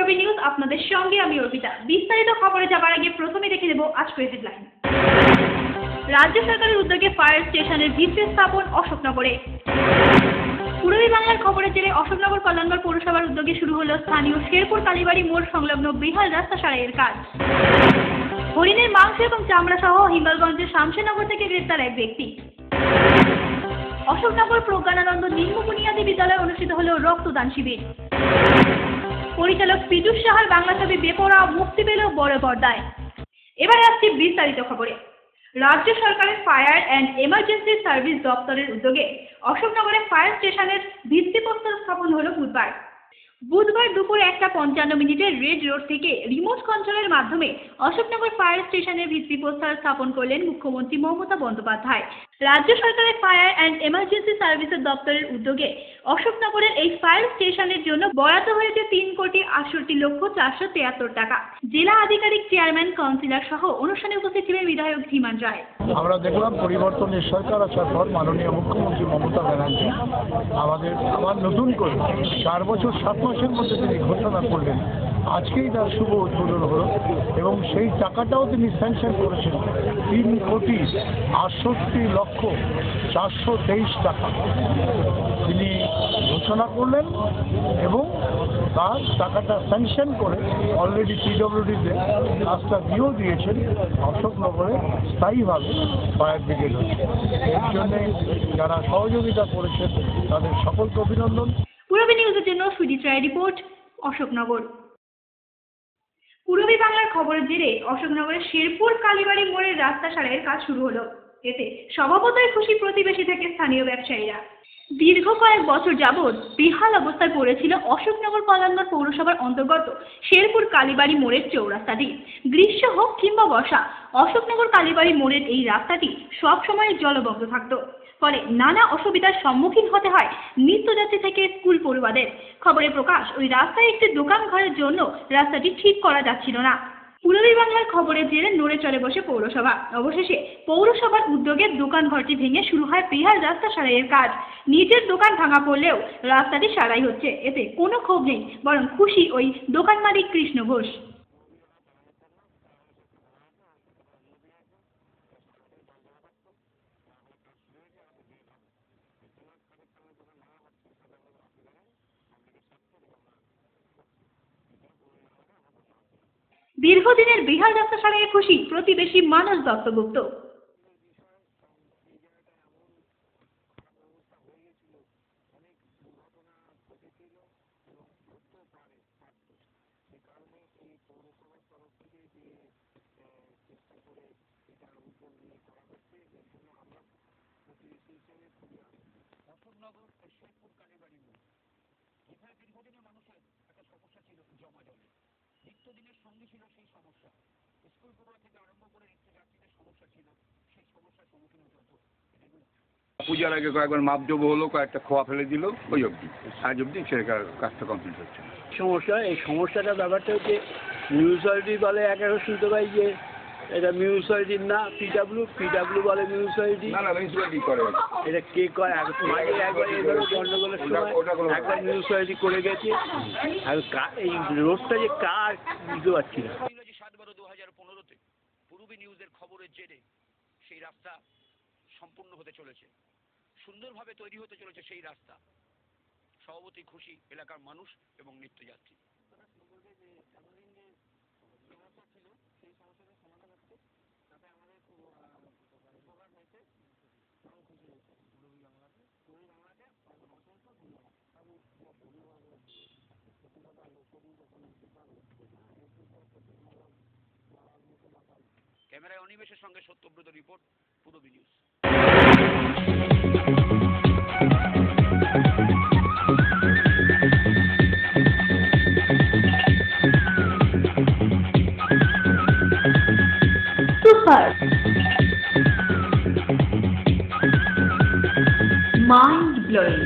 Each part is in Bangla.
পূরবী নিউজ আপনাদের সঙ্গে আমি অর্পিতা। বিস্তারিত খবরে যাবার আগে প্রথমে দেখে নেব আজকের হেডলাইন। রাজ্য সরকারের উদ্যোগে ফায়ার স্টেশনের ভিত্তি স্থাপন অশোকনগরে। পূরবী বাংলার খবরের জেরে অশোকনগর কল্যাণগড় পৌরসভার উদ্যোগে শুরু হলো স্থানীয় শেরপুর কালীবাড়ি মোড় সংলগ্ন বৃহৎ রাস্তা সারাইয়ের কাজ। হরিণের মাংস এবং চামড়া সহ হিঙ্গলগঞ্জের শামশেরনগর থেকে গ্রেপ্তার এক ব্যক্তি। অশোকনগর প্রজ্ঞানানন্দ নিম্ন বুনিয়াদী বিদ্যালয়ে অনুষ্ঠিত হলো রক্তদান শিবির। পরিচালক পীযূষ সাহার বাংলা ছবি বেপরোয়া মুক্তি পেল বড় পর্দায়। এবার আসছি বিস্তারিত খবরে। রাজ্য সরকারের ফায়ার অ্যান্ড এমার্জেন্সি সার্ভিস দপ্তরের উদ্যোগে অশোকনগরে ফায়ার স্টেশনের ভিত্তিপ্রস্তর স্থাপন হলো বুধবার দুপুর 1:55 রেড রোড থেকে রিমোট কন্ট্রোলের মাধ্যমে অশোকনগর ফায়ার স্টেশনের ভিত্তিপ্রস্তর স্থাপন করলেন মুখ্যমন্ত্রী মমতা বন্দ্যোপাধ্যায়। রাজ্য সরকারের ফায়ার অ্যান্ড এমার্জেন্সি সার্ভিসের দপ্তরের উদ্যোগে অশোকনগরের এই ফায়ার স্টেশনের জন্য বরাদ্দ হয়েছে 3,68,473 টাকা। জেলা আধিকারিক, চেয়ারম্যান, কাউন্সিলর সহ অনুষ্ঠানে উপস্থিত ছিলেন বিধায়ক ধীমান রায়। আমরা দেখলাম পরিবর্তনের সরকার আসার পর মাননীয় মুখ্যমন্ত্রী মমতা ব্যানার্জি আবার নতুন করে 4 বছর 7 মাসের মধ্যে তিনি ঘোষণা করলেন। আজকেই তার শুভ উদ্বোধন হলো এবং সেই টাকাটাও তিনি স্যাংশন করেছেন 3,68,423 টাকা তিনি ঘোষণা করলেন এবং তার টাকাটা স্যাংশন করে অলরেডি পিডব্লিউডিতে কাজটা দিয়েও দিয়েছেন। অশোকনগরে স্থায়ীভাবে ফায়ার ব্রিগেড হচ্ছে। এর জন্যে যারা সহযোগিতা করেছেন তাদের সকলকে অভিনন্দন। পূরবী নিউজের জন্য সুজিত রায় রিপোর্ট, অশোকনগর। পূরবী বাংলার খবরের জেরে অশোকনগরের শেরপুর কালীবাড়ি মোড়ের রাস্তা সারাইয়ের কাজ শুরু হলো। এতে স্বভাবতই খুশি প্রতিবেশী থেকে স্থানীয় ব্যবসায়ীরা। দীর্ঘ কয়েক বছর যাবৎ বেহাল অবস্থায় পড়েছিল অশোকনগর কল্যাণগড় পৌরসভার অন্তর্গত শেরপুর কালীবাড়ি মোড়ের চৌরাস্তাটি। গ্রীষ্ম হোক কিংবা বর্ষা, অশোকনগর কালীবাড়ি মোড়ের এই রাস্তাটি সবসময় জলমগ্ন থাকত। ফলে নানা অসুবিধার সম্মুখীন হতে হয় নিত্যযাত্রী থেকে স্কুল পড়ুয়াদের। খবরে প্রকাশ, ওই রাস্তায় একটি দোকান ঘরের জন্য রাস্তাটি ঠিক করা যাচ্ছিল না। পূরবী বাংলার খবরের জেরে নড়ে চড়ে বসে পৌরসভা। অবশেষে পৌরসভার উদ্যোগে দোকান ঘরটি ভেঙে শুরু হয় বৃহৎ রাস্তা সারাইয়ের কাজ। নিজের দোকান ভাঙা পড়লেও রাস্তাটি সারাই হচ্ছে। এতে কোনো ক্ষোভ নেই, বরং খুশি ওই দোকান মালিক কৃষ্ণ ঘোষ। দীর্ঘদিনের বৃহৎ রাস্তা সারাইয়ে খুশি প্রতিবেশী মানস দত্তগুপ্ত। নিত্যদিনের সঙ্গে ছিল সেই সমস্যা, স্কুল পড়ুয়া থেকে আরম্ভ করে নিত্যযাত্রীদের সমস্যা ছিল, সেই সমস্যার সম্মুখীন হতে হতো। পূজার আগে কয়েকবার মাপজোব হলো, কয়েকটা খোয়া ফেলে দিল, ওই অবধি আজ অবধি সে কাজটা কমপ্লিট হচ্ছে। এই সমস্যাটা ব্যাপারটা হচ্ছে মিউনিসিপ্যালিটি বলে একেবারে শুনতে পাই যে এটা মিউনিসিপ্যালিটির না, পিডাব্লিউ বলে মিউনিসিপ্যালিটি। না মিউনিসিপ্যালিটি করে এটা কে করে? মাঝে একবার এইভাবে গন্ডগোলের সময় একবার মিউনিসিপ্যালিটি করে গেছে। আর এই রোডটা যে কার বুঝতে পারছি না। 7/12/2015-তে পূরবী নিউজের খবরের জেরে সেই রাস্তা সম্পূর্ণ হতে চলেছে, সুন্দরভাবে তৈরি হতে চলেছে সেই রাস্তা। স্বভাবতই খুশি এলাকার মানুষ এবং নিত্যযাত্রী। ক্যামেরায় অনিমেষের সঙ্গে Satyabrata report, Purabi news. Super mind blowing.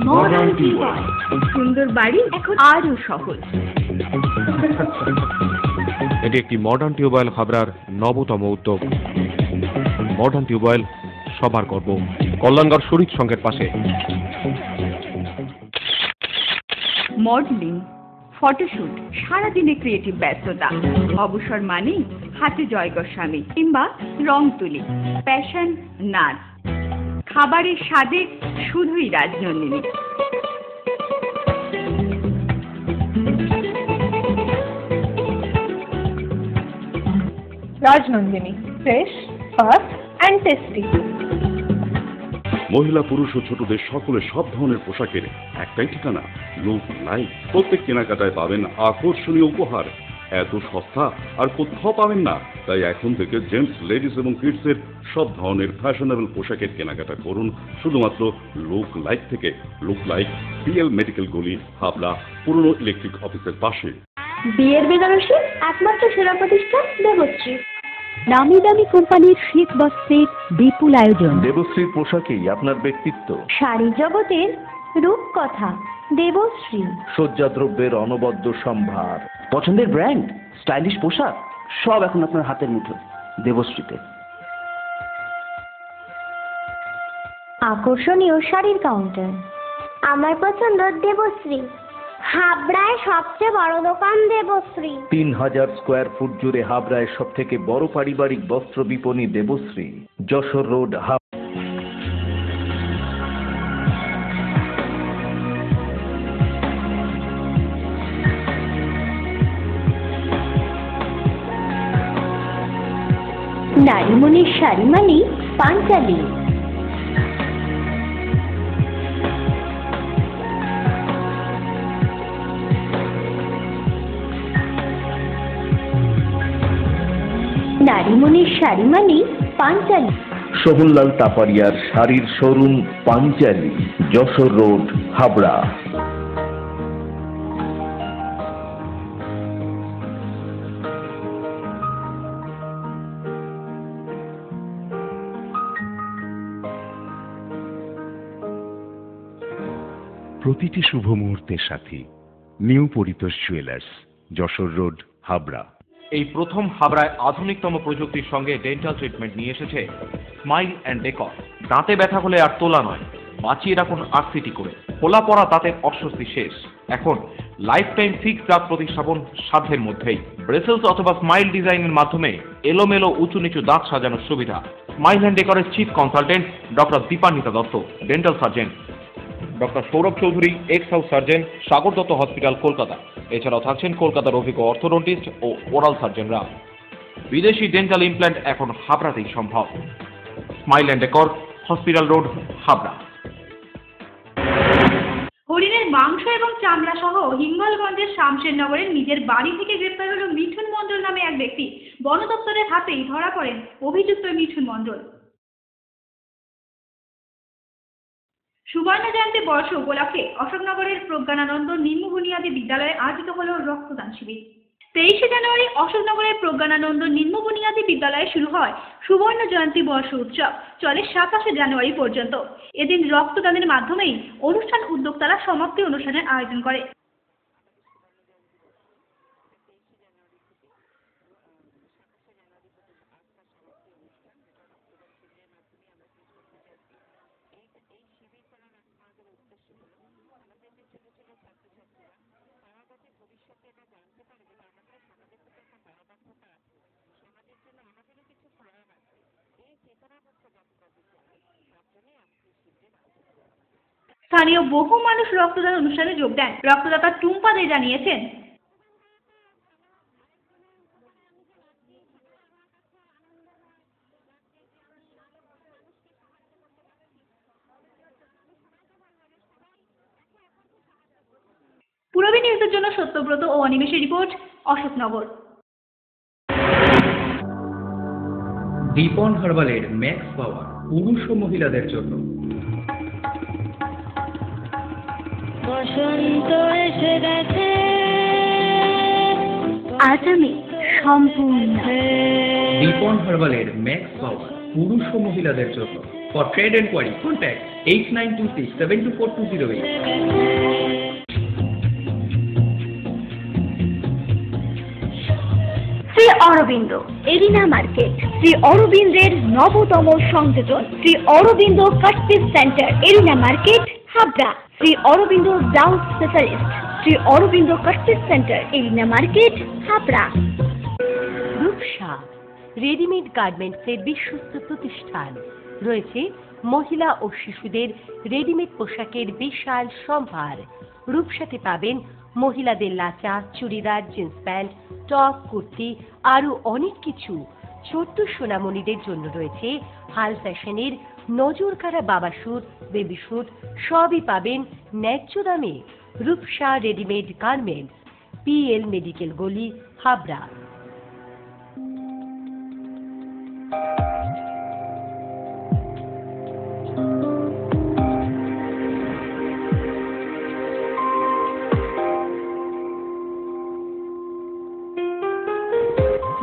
Modern device, সুন্দর বাড়ি এখন আরও সহজ। এটি একটি মডার্ন টিউবওয়েল হাবড়ার নবতম উদ্যোগ। মডার্ন টিউবওয়েল সবার গর্ব। কল্যাণগড় শরীফ সংঘের পাশে। মডেলিং, ফটোশুট, সারাদিনে ক্রিয়েটিভ ব্যস্ততা, অবসর মানেই হাতে জয়গড় স্বামী কিংবা রং তুলি, প্যাশন, নাচ, খাবারের স্বাদে শুধুই Rajnandini. Rajnandini, fresh, fast and tasty. মহিলা পুরুষ ও ছোটদের সকলের সব ধরনের পোশাকের একটাই ঠিকানা, লুক লাইক। প্রত্যেক কেনাকাটায় পাবেন আকর্ষণীয় উপহার। এত সস্তা আর কোথাও পাবেন না। তাই এখন থেকে জেন্টস, লেডিস এবং কিডসের সব ধরনের ফ্যাশনেবল পোশাকের কেনাকাটা করুন শুধুমাত্র লুক লাইক থেকে। লুক লাইক, পিএল মেডিকেল গলি, হাবড়া, পুরনো ইলেকট্রিক অফিসের পাশে। বিয়ের বেনারসি একমাত্র সেরা প্রতিষ্ঠান দেবশ্রী। নামি দামি কোম্পানির শীত বস্ত্রের বিপুল আয়োজন। দেবশ্রীর পোশাকেই আপনার ব্যক্তিত্ব। শাড়ি জগতের রূপকথা দেবশ্রী। সজ্জাদ্রব্যের অনবদ্য সম্ভার। পছন্দের ব্র্যান্ড, স্টাইলিশ পোশাক সব এখন আপনার হাতের মুঠোয় দেবশ্রীতে। আকর্ষণীয় শাড়ির কাউন্টার। আমার পছন্দ দেবশ্রী। হাবড়ায় সবচেয়ে বড় দোকান দেবশ্রী। 3000 স্কোয়ার ফুট জুড়ে হাবড়ায় সব থেকে বড় পারিবারিক বস্ত্র বিপণী দেবশ্রী, যশোর রোড, নারীমণির শাড়ি মানেই পাঞ্চালী। নারীমণির শাড়ি মানেই পাঞ্চালী। সোহনলাল তাপারিয়ার শাড়ির শোরুম পাঞ্চালী, যশোর রোড, হাবড়া। প্রতিটি শুভ মুহূর্তের সাথী new Paritosh jewellers, Jessore road, Habra. এই প্রথম হাবড়ায় আধুনিকতম প্রযুক্তির সঙ্গে ডেন্টাল ট্রিটমেন্ট নিয়ে এসেছে স্মাইল অ্যান্ড ডেকর। দাঁতে ব্যথা হলে আর তোলা নয়, বাঁচিয়ে রাখুন আরসিটি করে। খোলা পড়া দাঁতের অস্বস্তি শেষ। এখন লাইফ টাইম ফিক্স দাঁত প্রতিস্থাপন সাধ্যের মধ্যেই। ব্রেসেলস অথবা স্মাইল ডিজাইনের মাধ্যমে এলোমেলো উঁচু নিচু দাঁত সাজানোর সুবিধা। স্মাইল অ্যান্ড ডেকরের chief consultant doctor Dipanwita Dutta, dental surgeon. Doctor Sourav Chowdhury, ex house surgeon, Sagar Dutta hospital, Kolkata. এছাড়াও থাকছেন কলকাতার অভিজ্ঞ অর্থোডন্টিস্ট ও ওরাল সার্জনরা। বিদেশি ডেন্টাল ইমপ্ল্যান্ট এখন হাবড়াতেই সম্ভব। Smile and decor, hospital road, Habra. হরিণের মাংস এবং চামড়া সহ হিঙ্গলগঞ্জের শামশেরনগরের নিজের বাড়ি থেকে গ্রেপ্তার হল মিঠুন মণ্ডল নামে এক ব্যক্তি। বন দপ্তরের হাতেই ধরা পড়েন অভিযুক্ত মিঠুন মণ্ডল। সুবর্ণ জয়ন্তী বর্ষ উপলক্ষে অশোকনগরের প্রজ্ঞানানন্দ নিম্ন বুনিয়াদী বিদ্যালয়ে আয়োজিত হল রক্তদান শিবির। 23শে জানুয়ারি অশোকনগরের প্রজ্ঞানানন্দ নিম্ন বুনিয়াদী বিদ্যালয়ে শুরু হয় সুবর্ণ জয়ন্তী বর্ষ উৎসব। চলে 27শে জানুয়ারি পর্যন্ত। এদিন রক্তদানের মাধ্যমেই অনুষ্ঠান উদ্যোক্তারা সমাপ্তি অনুষ্ঠানের আয়োজন করে। স্থানীয় বহু মানুষ রক্তদান অনুষ্ঠানে যোগ দেন। রক্তদাতা টুম্পা দে জানিয়েছেন, পূরবী নিউজের জন্য সত্যব্রত ও অনিমেষের রিপোর্ট, অশোকনগর। দীপন হার্বালের ম্যাক্স পাওয়ার পুরুষ ও মহিলাদের জন্য। বসন্ত এসে গেছে, আজ আমি সম্পূর্ণ। দীপন হার্বালের ম্যাক্স পাওয়ার পুরুষ ও মহিলাদের জন্য। For trade enquiry contact 8926724208। Arabinda arena market, Sri অরবিন্দের নবতম সংযোজন, Sri Arabinda cut piece centre, arena market, Habra. Sri Arabinda blouse specialist, Sri Arabinda cut piece centre, arena market, Habra. Rupsa readymade গার্মেন্টসের বিশ্বস্ত প্রতিষ্ঠান। রয়েছে মহিলা ও শিশুদের রেডিমেড পোশাকের বিশাল সম্ভার। রূপসাতে পাবেন মহিলাদের lachha, churidar, jeans pant, top, kurti, আরো অনেক কিছু। ছোট্ট সোনামণিদের জন্য রয়েছে হাল ফ্যাশনের নজর কাড়া বাবা স্যুট, বেবি স্যুট, সবই পাবেন ন্যায্য দামে। Rupsa readymade garments, PL medical গলি, হাবড়া।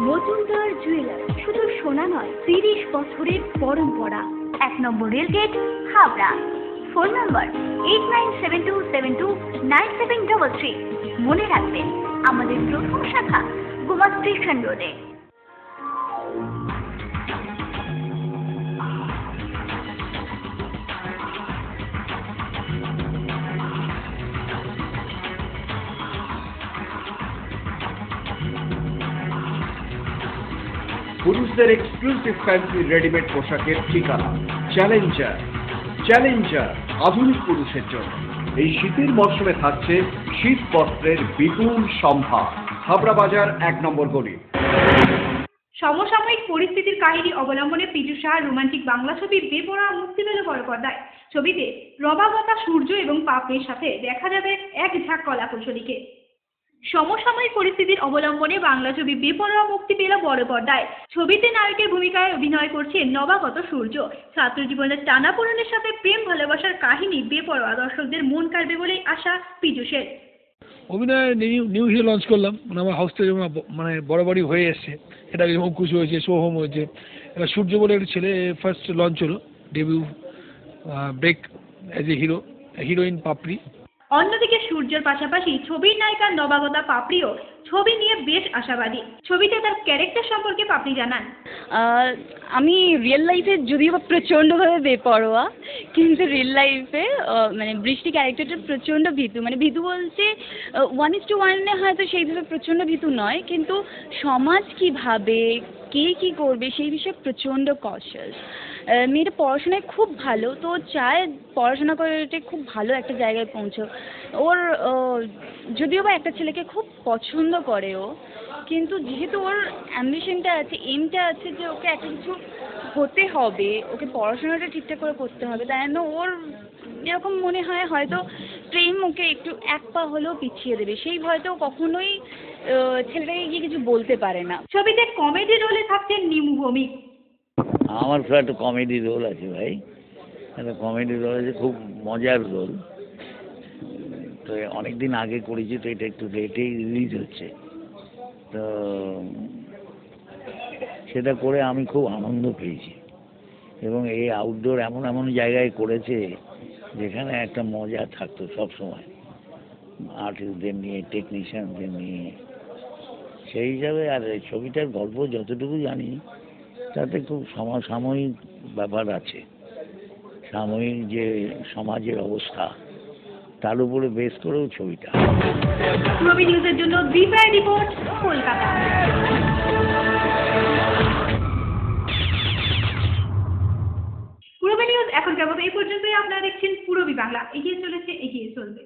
মজুমদার জুয়েলার্স শুধু সোনা নয়, 30 বছরের পরম্পরা। 1 number railgate, Habra. Phone number 8972729733। মনে রাখবেন, আমাদের প্রথম শাখা গোমা স্টেশন রোডে। পুরুষদের এক্সক্লুসিভ ফ্যান্সি রেডিমেড পোশাকের ঠিকানা চ্যালেঞ্জার। চ্যালেঞ্জার আধুনিক পুরুষের জন্য এই শীতের মরশুমে থাকছে শীত বস্ত্রের বিপুল সম্ভার। হাবড়া বাজার 1 নম্বর গলি। সমসাময়িক পরিস্থিতির কাহিনী অবলম্বনে পীযূষার রোমান্টিক বাংলা ছবি বেপরোয়া মুক্তি পেল বড় পর্দায়। ছবিতে রবাগতা সূর্য এবং পাপড়ির সাথে দেখা যাবে এক ঝাঁক কলাকুশলীকে। সমসাময়িক পরিস্থিতির অবলম্বনে বাংলা ছবি বেপরোয়া মুক্তি পেল বড় পর্দায়। ছবিতে নায়কের ভূমিকায় অভিনয় করছে নবাগত সূর্য। ছাত্র জীবনের টানাপোড়েনের সাথে প্রেম ভালোবাসার কাহিনী বেপরোয়া দর্শকদের মন কাড়বে বলেই আশা পীযূষের। অভিনয় নিউ হিরো লঞ্চ করলাম, মানে আমার হাউস থেকে মানে বরাবরই হয়ে এসছে, এটা যেমন খুশি হয়েছে, সোহম হয়েছে। এবার সূর্য বলে একটা ছেলে ফার্স্ট লঞ্চ হলো, debut break as a heroine Papri. অন্যদিকে সূর্যের পাশাপাশি ছবির নায়িকা নবাগতা পাপড়িও ছবি নিয়ে বেশ আশাবাদী। ছবিতে তার ক্যারেক্টার সম্পর্কে পাপড়ি জানান, আমি রিয়েল লাইফে যদিও প্রচণ্ডভাবে বেপরোয়া, কিন্তু রিয়েল লাইফে মানে বৃষ্টি ক্যারেক্টারটা প্রচণ্ড ভীতু। মানে ভীতু বলতে 1:1 হয়তো সেইভাবে প্রচণ্ড ভীতু নয়, কিন্তু সমাজ কী ভাবে, কে কী করবে সেই বিষয়ে প্রচণ্ড কশাস। মেয়েটা পড়াশোনায় খুব ভালো, তো চায় পড়াশোনা করে খুব ভালো একটা জায়গায় পৌঁছো। ওর যদিও বা একটা ছেলেকে খুব পছন্দ করে ও, কিন্তু যেহেতু ওর অ্যাম্বিশনটা আছে, এইমটা আছে যে ওকে একটা কিছু হতে হবে, ওকে পড়াশোনাটা ঠিকঠাক করে করতে হবে, তাই জন্য ওর এরকম মনে হয় হয়তো প্রেম ওকে একটু এক পা হলেও পিছিয়ে দেবে। সেই ভয়তো কখনোই ছেলেটাকে গিয়ে কিছু বলতে পারে না। ছবিতে কমেডি রোলে থাকছেন নিমু ভৌমিক। আমার তো একটা কমেডি রোল আছে ভাই, একটা কমেডি রোল আছে, খুব মজার রোল। তো অনেকদিন আগে করেছি, তো এটা একটু লেটেই রিলিজ হচ্ছে। তো সেটা করে আমি খুব আনন্দ পেয়েছি, এবং এই আউটডোর এমন এমন জায়গায় করেছে যেখানে একটা মজা থাকতো সব সময়, আর্টিস্টদের নিয়ে, টেকনিশিয়ানদের নিয়ে। সেই হিসাবে আর ছবিটার গল্প যতটুকু জানি তাতে খুব সমসাময়িক ব্যাপার আছে, সাময়িক যে সমাজের অবস্থা তার উপরে বেস করেও ছবিটা। পূরবী নিউজের জন্য দীপার রিপোর্ট, কলকাতা। পূরবী নিউজ এখন কেবল এই পর্যন্তই। আপনারা দেখছেন পূরবী বাংলা, এগিয়ে চলেছে, এগিয়ে চলবে।